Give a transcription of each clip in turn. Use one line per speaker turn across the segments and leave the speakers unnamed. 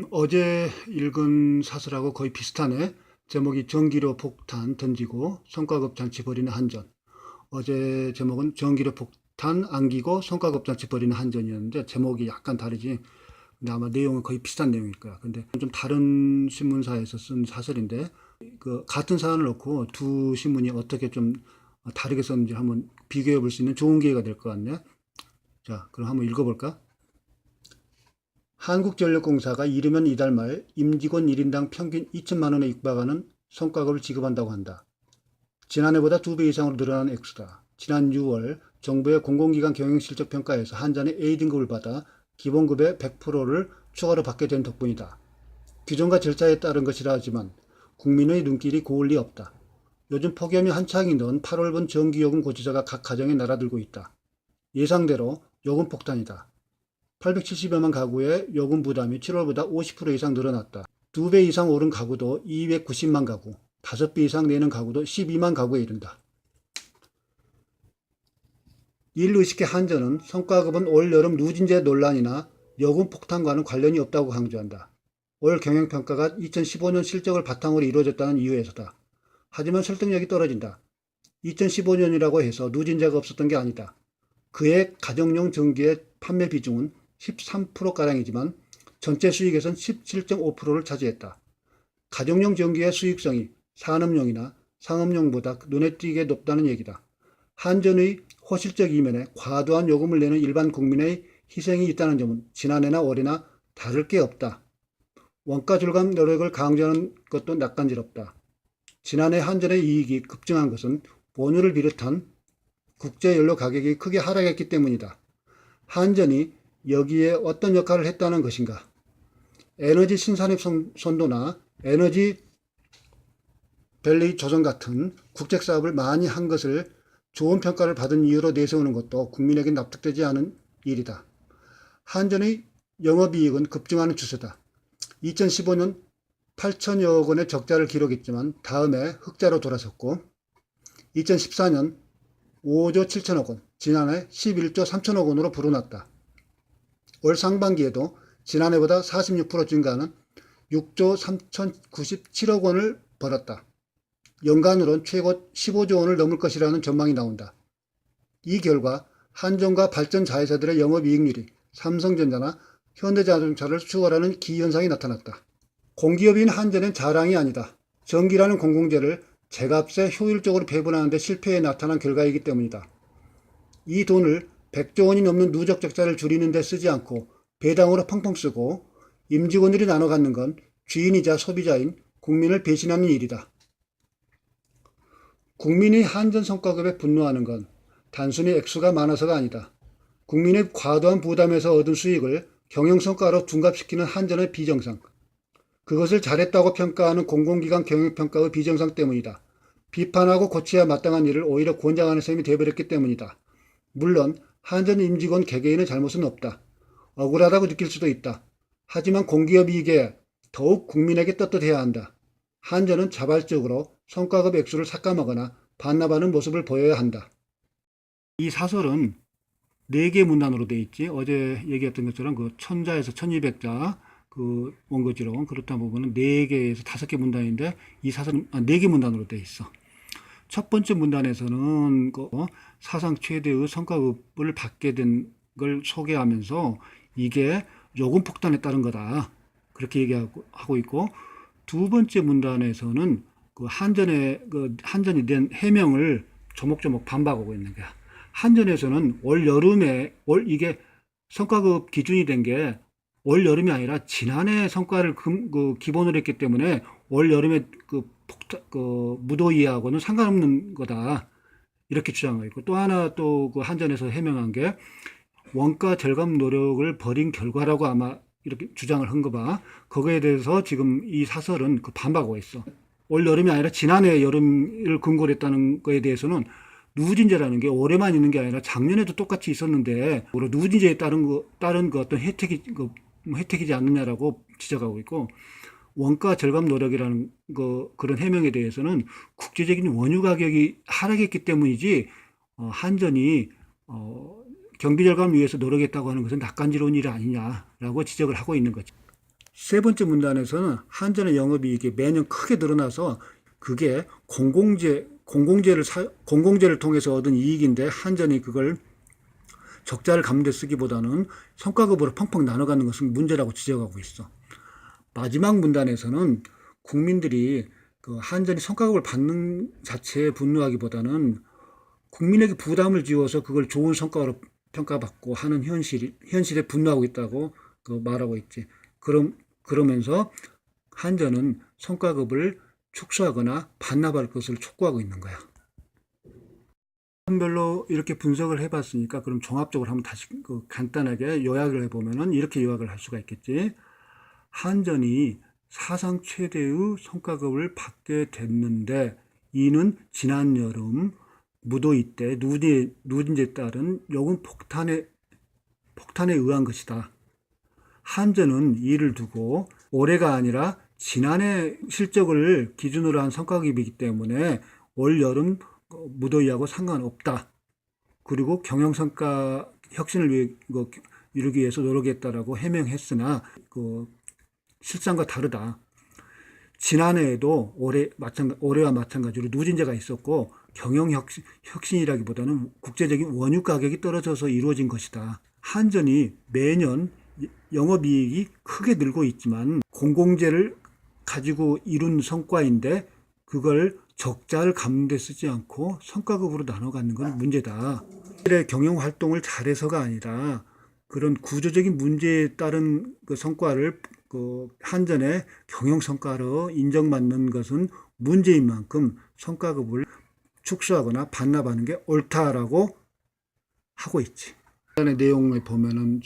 어제 읽은 사설하고 거의 비슷하네. 제목이 전기료 폭탄 던지고 성과급 잔치 벌이는 한전. 어제 제목은 전기료 폭탄 안기고 성과급 잔치 벌이는 한전이었는데 제목이 약간 다르지. 근데 아마 내용은 거의 비슷한 내용일 거야. 근데 좀 다른 신문사에서 쓴 사설인데 그 같은 사안을 놓고 두 신문이 어떻게 좀 다르게 썼는지 한번 비교해 볼 수 있는 좋은 기회가 될 것 같네. 자, 그럼 한번 읽어볼까? 한국전력공사가 이르면 이달 말 임직원 1인당 평균 2천만 원에 육박하는 성과급을 지급한다고 한다. 지난해보다 2배 이상으로 늘어난 액수다. 지난 6월 정부의 공공기관 경영실적평가에서 한전의 A등급을 받아 기본급의 100%를 추가로 받게 된 덕분이다. 규정과 절차에 따른 것이라 하지만 국민의 눈길이 고울 리 없다. 요즘 폭염이 한창이던 8월분 전기요금 고지서가 각 가정에 날아들고 있다. 예상대로 요금 폭탄이다. 870여만 가구의 요금 부담이 7월보다 50% 이상 늘어났다. 2배 이상 오른 가구도 290만 가구, 5배 이상 내는 가구도 12만 가구에 이른다. 이를 의식해 한전은 성과급은 올 여름 누진제 논란이나 요금 폭탄과는 관련이 없다고 강조한다. 올 경영평가가 2015년 실적을 바탕으로 이루어졌다는 이유에서다. 하지만 설득력이 떨어진다. 2015년이라고 해서 누진제가 없었던 게 아니다. 그의 가정용 전기의 판매 비중은 13%가량이지만 전체 수익에선 17.5%를 차지했다. 가정용 전기의 수익성이 산업용이나 상업용보다 눈에 띄게 높다는 얘기다. 한전의 호실적 이면에 과도한 요금을 내는 일반 국민의 희생이 있다는 점은 지난해나 올해나 다를 게 없다. 원가 절감 노력을 강조하는 것도 낯간지럽다. 지난해 한전의 이익이 급증한 것은 원유를 비롯한 국제연료 가격이 크게 하락했기 때문이다. 한전이 여기에 어떤 역할을 했다는 것인가? 에너지 신산업 선도나 에너지 밸리 조정 같은 국책 사업을 많이 한 것을 좋은 평가를 받은 이유로 내세우는 것도 국민에게 납득되지 않은 일이다. 한전의 영업이익은 급증하는 추세다. 2015년 8천여억 원의 적자를 기록했지만 다음해 흑자로 돌아섰고 2014년 5조 7천억 원, 지난해 11조 3천억 원으로 불어났다. 올 상반기에도 지난해보다 46% 증가하는 6조 3,097억 원을 벌었다. 연간으론 최고 15조 원을 넘을 것이라는 전망이 나온다. 이 결과 한전과 발전 자회사들의 영업이익률이 삼성전자나 현대자동차를 추월하는 기현상이 나타났다. 공기업인 한전은 자랑이 아니다. 전기라는 공공재를 제값에 효율적으로 배분하는 데 실패해 나타난 결과이기 때문이다. 이 돈을 100조 원이 넘는 누적 적자를 줄이는 데 쓰지 않고 배당으로 펑펑 쓰고 임직원들이 나눠 갖는 건 주인이자 소비자인 국민을 배신하는 일이다. 국민이 한전 성과급에 분노하는 건 단순히 액수가 많아서가 아니다. 국민의 과도한 부담에서 얻은 수익을 경영성과로 둔갑시키는 한전의 비정상, 그것을 잘했다고 평가하는 공공기관 경영평가의 비정상 때문이다. 비판하고 고쳐야 마땅한 일을 오히려 권장하는 셈이 되어버렸기 때문이다. 물론 한전 임직원 개개인의 잘못은 없다. 억울하다고 느낄 수도 있다. 하지만 공기업 이익에 더욱 국민에게 떳떳해야 한다. 한전은 자발적으로 성과급 액수를 삭감하거나 반납하는 모습을 보여야 한다. 이 사설은 4개 문단으로 되어 있지. 어제 얘기했던 것처럼 그 1000자에서 1200자 그 원고지론 그렇다 보면 4개에서 5개 문단인데 이 사설은 4개 문단으로 되어 있어. 첫 번째 문단에서는 그 사상 최대의 성과급을 받게 된 걸 소개하면서 이게 요금 폭탄에 따른 거다. 그렇게 얘기하고 있고, 두 번째 문단에서는 그 한전이 낸 해명을 조목조목 반박하고 있는 거야. 한전에서는 올 여름에 이게 성과급 기준이 된 게 올 여름이 아니라 지난해 성과를 기본으로 했기 때문에 올 여름에 무더위하고는 상관없는 거다. 이렇게 주장하고 있고, 또 하나 또 그 한전에서 해명한 게 원가 절감 노력을 벌인 결과라고 아마 이렇게 주장을 한 거 봐. 거기에 대해서 지금 이 사설은 반박하고 있어. 올 여름이 아니라 지난해 여름을 근거로 했다는 거에 대해서는 누진제라는 게 올해만 있는 게 아니라 작년에도 똑같이 있었는데 누진제에 따른 어떤 혜택이지 않느냐라고 지적하고 있고, 원가 절감 노력이라는 그런 해명에 대해서는 국제적인 원유 가격이 하락했기 때문이지 한전이 경비 절감을 위해서 노력했다고 하는 것은 낯간지러운 일이 아니냐라고 지적을 하고 있는 거죠. 세 번째 문단에서는 한전의 영업이익이 매년 크게 늘어나서 그게 공공재를 통해서 얻은 이익인데 한전이 그걸 적자를 감는 데 쓰기보다는 성과급으로 펑펑 나눠 갖는 것은 문제라고 지적하고 있어. 마지막 문단에서는 국민들이 그 한전이 성과급을 받는 자체에 분노하기보다는 국민에게 부담을 지워서 그걸 좋은 성과로 평가받고 하는 현실에 분노하고 있다고 말하고 있지. 그러면서 한전은 성과급을 축소하거나 반납할 것을 촉구하고 있는 거야. 별로 이렇게 분석을 해봤으니까 그럼 종합적으로 한번 다시 간단하게 요약을 해보면은 이렇게 요약을 할 수가 있겠지. 한전이 사상 최대의 성과급을 받게 됐는데 이는 지난 여름 무더위 때 누진제에 따른 요금 폭탄에 의한 것이다. 한전은 이를 두고 올해가 아니라 지난해 실적을 기준으로 한 성과급이기 때문에 올 여름 무더위하고 상관없다. 그리고 경영성과 혁신을 이루기 위해서 노력했다라고 해명했으나 실상과 다르다. 지난해에도 올해와 마찬가지로 누진제가 있었고 경영혁신이라기보다는 국제적인 원유 가격이 떨어져서 이루어진 것이다. 한전이 매년 영업이익이 크게 늘고 있지만 공공재를 가지고 이룬 성과인데 그걸 적자를 감는 데 쓰지 않고 성과급으로 나눠 갖는 건 문제다. 경영 활동을 잘해서가 아니라 그런 구조적인 문제에 따른 그 성과를 한전의 경영 성과로 인정받는 것은 문제인 만큼 성과급을 축소하거나 반납하는 게 옳다라고 하고 있지. 의 내용을 보면은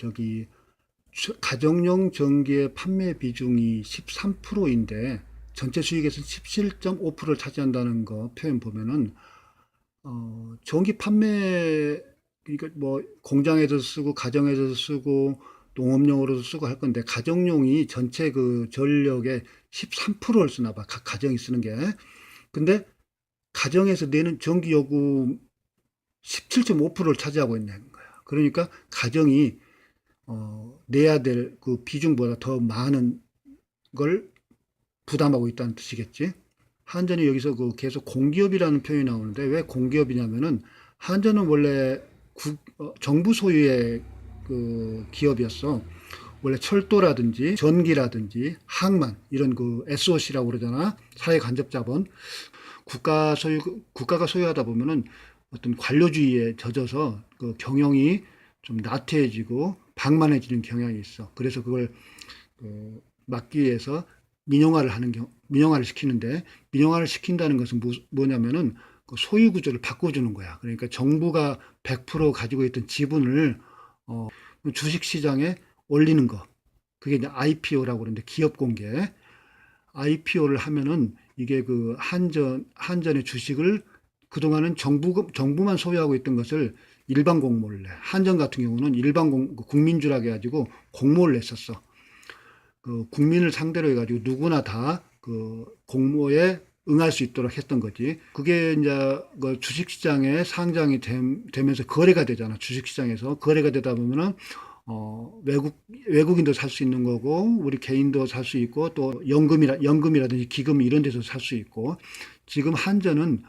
가정용 전기의 판매 비중이 13%인데 전체 수익에서 17.5%를 차지한다는 거 표현 보면은 전기 판매 그러니까 뭐 공장에서 쓰고 가정에서 쓰고 농업용으로도 쓰고 할 건데 가정용이 전체 그 전력의 13%를 쓰나 봐. 각 가정이 쓰는 게. 근데 가정에서 내는 전기 요금 17.5%를 차지하고 있는 거야. 그러니까 가정이 내야 될 그 비중보다 더 많은 걸 부담하고 있다는 뜻이겠지. 한전이 여기서 계속 공기업이라는 표현이 나오는데 왜 공기업이냐면은 한전은 원래 정부 소유의 그 기업이었어. 원래 철도라든지 전기라든지 항만 이런 SOC라고 그러잖아. 사회간접자본. 국가가 소유하다 보면은 어떤 관료주의에 젖어서 그 경영이 좀 나태해지고 방만해지는 경향이 있어. 그래서 그걸 막기 위해서 민영화를 시키는데 민영화를 시킨다는 것은 뭐냐면은 그 소유 구조를 바꿔주는 거야. 그러니까 정부가 100% 가지고 있던 지분을 주식 시장에 올리는 거. 그게 이제 IPO라고 그러는데 기업 공개. IPO를 하면은 이게 한전의 주식을 그동안은 정부만 소유하고 있던 것을 일반 공모를 내. 한전 같은 경우는 국민주라고 해가지고 공모를 냈었어. 국민을 상대로 해가지고 누구나 다 공모에 응할 수 있도록 했던 거지. 그게 이제 주식시장에 상장이 되면서 거래가 되잖아. 주식시장에서 거래가 되다 보면은 외국인도 살 수 있는 거고 우리 개인도 살 수 있고 또 연금이라든지 기금 이런 데서 살 수 있고 지금 한전은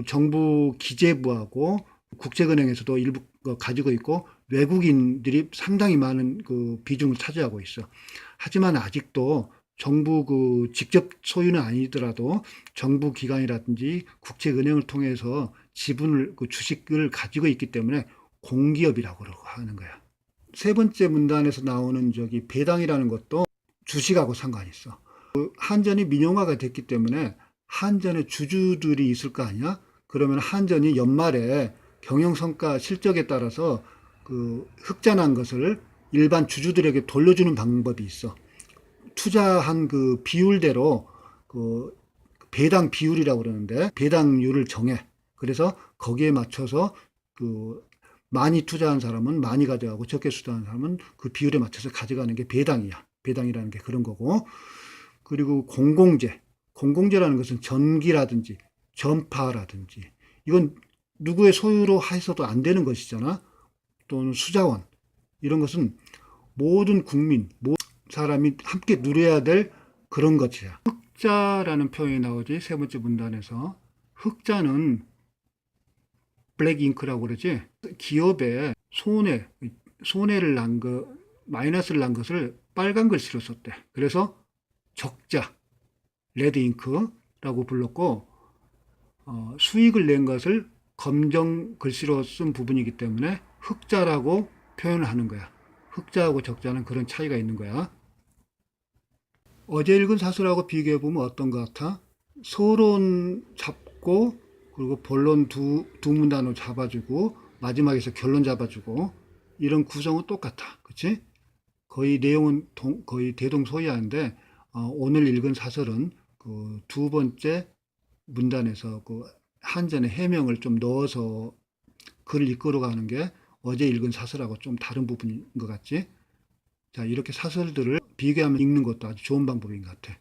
정부 기재부하고 국책은행에서도 일부 가지고 있고 외국인들이 상당히 많은 비중을 차지하고 있어. 하지만 아직도 정부 직접 소유는 아니더라도 정부 기관이라든지 국책은행을 통해서 주식을 가지고 있기 때문에 공기업이라고 하는 거야. 세 번째 문단에서 나오는 배당이라는 것도 주식하고 상관이 있어. 한전이 민영화가 됐기 때문에 한전의 주주들이 있을 거 아니야? 그러면 한전이 연말에 경영성과 실적에 따라서 흑자난 것을 일반 주주들에게 돌려주는 방법이 있어. 투자한 비율대로 배당 비율이라고 그러는데 배당률을 정해. 그래서 거기에 맞춰서 많이 투자한 사람은 많이 가져가고 적게 투자한 사람은 그 비율에 맞춰서 가져가는 게 배당이야. 배당이라는 게 그런 거고. 그리고 공공재라는 것은 전기라든지 전파라든지 이건 누구의 소유로 해서도 안 되는 것이잖아. 또는 수자원 이런 것은 모든 국민 사람이 함께 누려야 될 그런 것이야. 흑자라는 표현이 나오지, 세 번째 문단에서. 흑자는 블랙 잉크라고 그러지. 기업에 손해를 난 마이너스를 난 것을 빨간 글씨로 썼대. 그래서 적자, 레드 잉크라고 불렀고, 수익을 낸 것을 검정 글씨로 쓴 부분이기 때문에 흑자라고 표현을 하는 거야. 흑자하고 적자는 그런 차이가 있는 거야. 어제 읽은 사설하고 비교해보면 어떤 것 같아? 서론 잡고, 그리고 본론 두 문단으로 잡아주고, 마지막에서 결론 잡아주고, 이런 구성은 똑같아. 그치? 거의 내용은 거의 대동소이하는데, 오늘 읽은 사설은 그 두 번째 문단에서 그 한전의 해명을 좀 넣어서 글을 이끌어가는 게 어제 읽은 사설하고 좀 다른 부분인 것 같지? 자, 이렇게 사설들을 비교하면 읽는 것도 아주 좋은 방법인 것 같아.